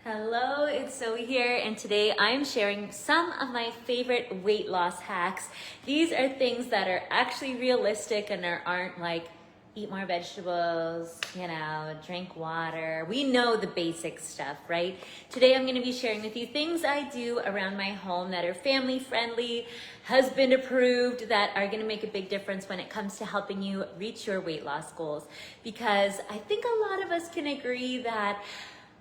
Hello, it's Zoe here, and today I'm sharing some of my favorite weight loss hacks. These are things that are actually realistic and aren't like eat more vegetables, drink water. We know the basic stuff, right? Today I'm going to be sharing with you things I do around my home that are family friendly, husband approved, that are going to make a big difference when it comes to helping you reach your weight loss goals. Because I think a lot of us can agree that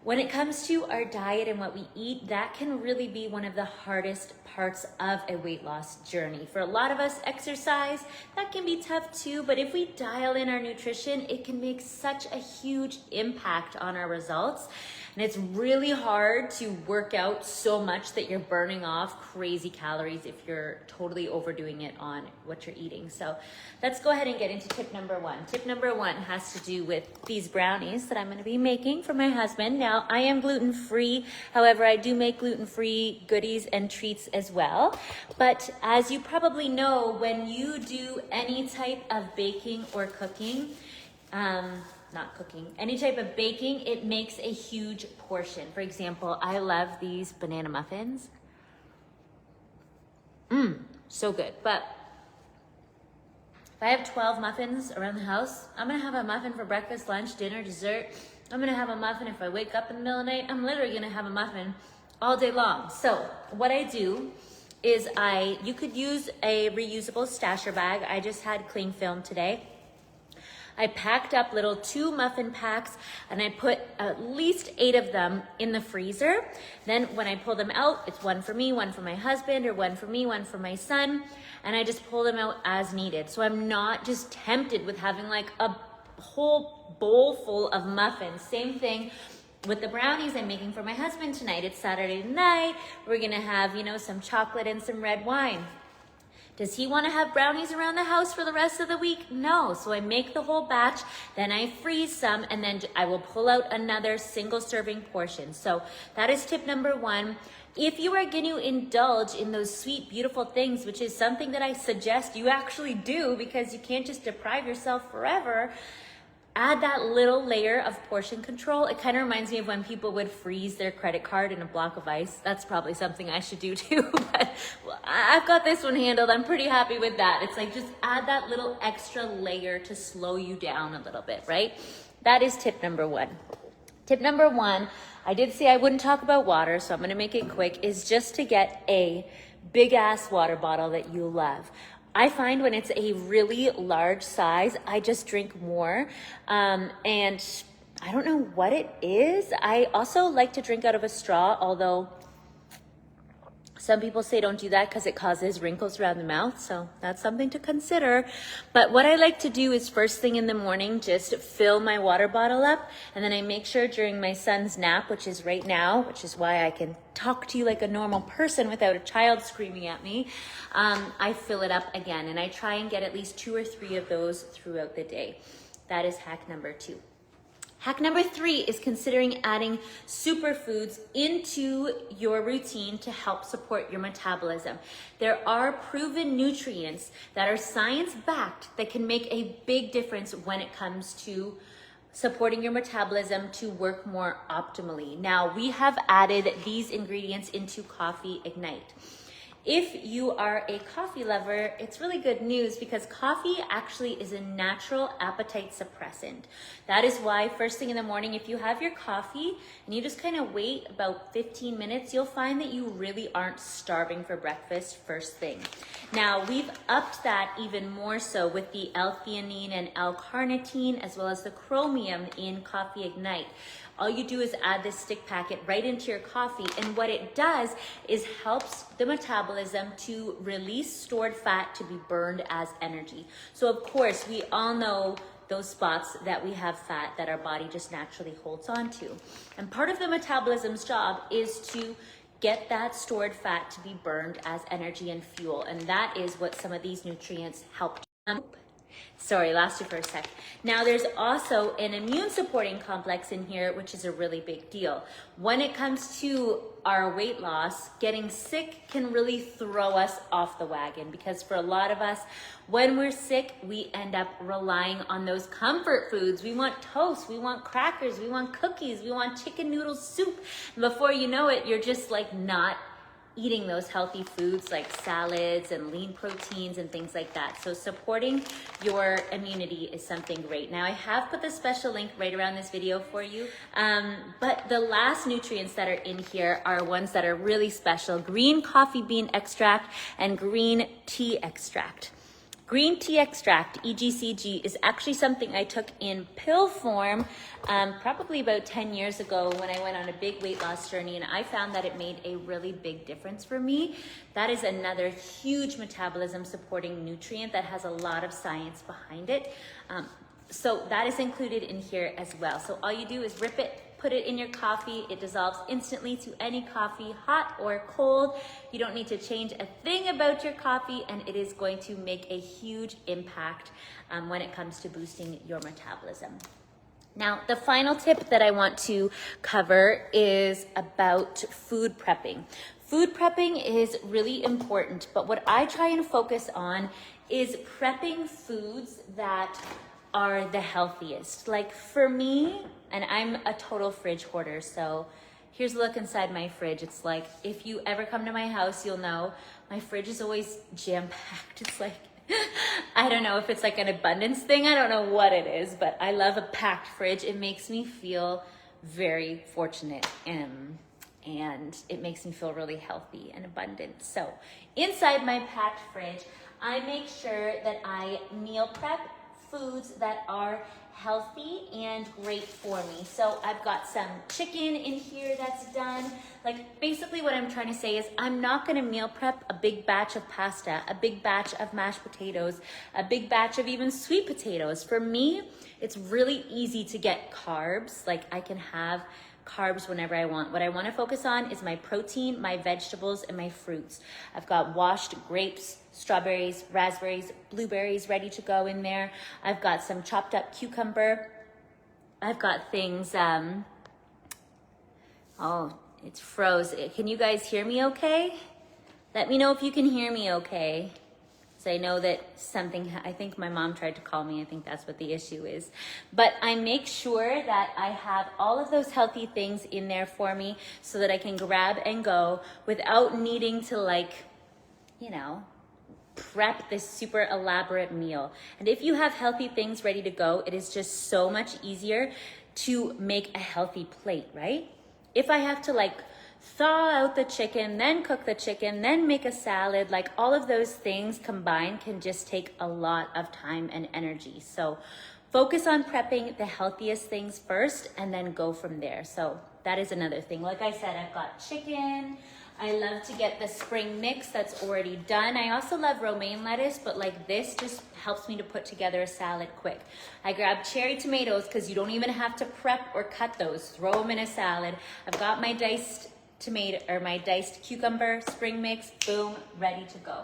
when it comes to our diet and what we eat, that can really be one of the hardest parts of a weight loss journey. For a lot of us, exercise, that can be tough too, but if we dial in our nutrition, it can make such a huge impact on our results. And it's really hard to work out so much that you're burning off crazy calories if you're totally overdoing it on what you're eating. So let's go ahead and get into tip number one. Tip number one has to do with these brownies that I'm going to be making for my husband. Now, I am gluten-free. However, I do make gluten-free goodies and treats as well. But as you probably know, when you do any type of baking or cooking, any type of baking, it makes a huge portion. For example, I love these banana muffins. So good. But if I have 12 muffins around the house, I'm gonna have a muffin for breakfast, lunch, dinner, dessert. I'm gonna have a muffin if I wake up in the middle of the night. I'm literally gonna have a muffin all day long. So what I do is you could use a reusable stasher bag. I just had cling film today. I packed up little 2 muffin packs and I put at least 8 of them in the freezer. Then when I pull them out, it's one for me, one for my husband, or one for me, one for my son. And I just pull them out as needed. So I'm not just tempted with having like a whole bowl full of muffins. Same thing with the brownies I'm making for my husband tonight. It's Saturday night. We're gonna have, some chocolate and some red wine. Does he want to have brownies around the house for the rest of the week? No. So I make the whole batch, then I freeze some, and then I will pull out another single serving portion. So that is tip number one. If you are going to indulge in those sweet, beautiful things, which is something that I suggest you actually do because you can't just deprive yourself forever, add that little layer of portion control. It kind of reminds me of when people would freeze their credit card in a block of ice. That's probably something I should do too, but I've got this one handled. I'm pretty happy with that. It's like just add that little extra layer to slow you down a little bit, right? That is tip number one. Tip number one, I did say I wouldn't talk about water, so I'm gonna make it quick, is just to get a big ass water bottle that you love. I find when it's a really large size, I just drink more. And I don't know what it is. I also like to drink out of a straw, although some people say don't do that because it causes wrinkles around the mouth. So that's something to consider. But what I like to do is first thing in the morning, just fill my water bottle up. And then I make sure during my son's nap, which is right now, which is why I can talk to you like a normal person without a child screaming at me, I fill it up again. And I try and get at least 2 or 3 of those throughout the day. That is hack number 2. Hack number 3 is considering adding superfoods into your routine to help support your metabolism. There are proven nutrients that are science-backed that can make a big difference when it comes to supporting your metabolism to work more optimally. Now, we have added these ingredients into Coffee Ignite. If you are a coffee lover, it's really good news because coffee actually is a natural appetite suppressant. That is why first thing in the morning, if you have your coffee and you just kind of wait about 15 minutes, you'll find that you really aren't starving for breakfast first thing. Now, we've upped that even more so with the L-theanine and L-carnitine as well as the chromium in Coffee Ignite. All you do is add this stick packet right into your coffee, and what it does is helps the metabolism to release stored fat to be burned as energy. So of course, we all know those spots that we have fat that our body just naturally holds on to. And part of the metabolism's job is to get that stored fat to be burned as energy and fuel, and that is what some of these nutrients help. Sorry, lost you for a sec. Now there's also an immune supporting complex in here, which is a really big deal. When it comes to our weight loss, getting sick can really throw us off the wagon, because for a lot of us, when we're sick, we end up relying on those comfort foods. We want toast, we want crackers, we want cookies, we want chicken noodle soup. And before you know it, you're just like not eating those healthy foods like salads and lean proteins and things like that. So supporting your immunity is something great. Now I have put the special link right around this video for you. But the last nutrients that are in here are ones that are really special: green coffee bean extract and green tea extract. Green tea extract, EGCG, is actually something I took in pill form probably about 10 years ago when I went on a big weight loss journey, and I found that it made a really big difference for me. That is another huge metabolism supporting nutrient that has a lot of science behind it. So that is included in here as well. So all you do is rip it, put it in your coffee. It dissolves instantly to any coffee, hot or cold. You don't need to change a thing about your coffee, and it is going to make a huge impact when it comes to boosting your metabolism. Now, the final tip that I want to cover is about food prepping. Food prepping is really important, but what I try and focus on is prepping foods that are the healthiest. Like for me, and I'm a total fridge hoarder, so here's a look inside my fridge. It's like, if you ever come to my house, you'll know my fridge is always jam-packed. It's like, I don't know if it's like an abundance thing. I don't know what it is, but I love a packed fridge. It makes me feel very fortunate, and it makes me feel really healthy and abundant. So inside my packed fridge, I make sure that I meal prep foods that are healthy and great for me. So I've got some chicken in here that's done. Like basically what I'm trying to say is I'm not gonna meal prep a big batch of pasta, a big batch of mashed potatoes, a big batch of even sweet potatoes. For me, it's really easy to get carbs. Like I can have carbs whenever I want. What I want to focus on is my protein, my vegetables, and my fruits. I've got washed grapes, strawberries, raspberries, blueberries ready to go in there. I've got some chopped up cucumber. I've got things, oh, it's froze. Can you guys hear me okay? Let me know if you can hear me okay. So I know that I think my mom tried to call me. I think that's what the issue is. But I make sure that I have all of those healthy things in there for me so that I can grab and go without needing to prep this super elaborate meal. And if you have healthy things ready to go, it is just so much easier to make a healthy plate, right? If I have to thaw out the chicken, then cook the chicken, then make a salad, all of those things combined can just take a lot of time and energy. So focus on prepping the healthiest things first and then go from there. So that is another thing. Like I said, I've got chicken. I love to get the spring mix that's already done. I also love romaine lettuce, but this just helps me to put together a salad quick. I grab cherry tomatoes because you don't even have to prep or cut those. Throw them in a salad. I've got my diced tomato or my diced cucumber, spring mix, boom, ready to go.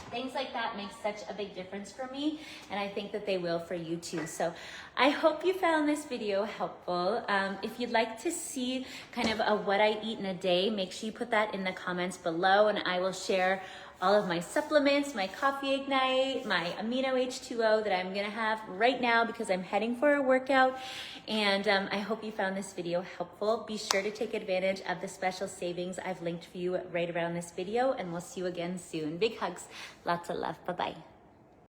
Things like that make such a big difference for me, and I think that they will for you too. So I hope you found this video helpful. If you'd like to see kind of what I eat in a day, make sure you put that in the comments below, and I will share all of my supplements, my coffee ignite, my amino H2O that I'm gonna have right now because I'm heading for a workout. And I hope you found this video helpful. Be sure to take advantage of the special savings I've linked for you right around this video, and we'll see you again soon. Big hugs, lots of love, bye-bye.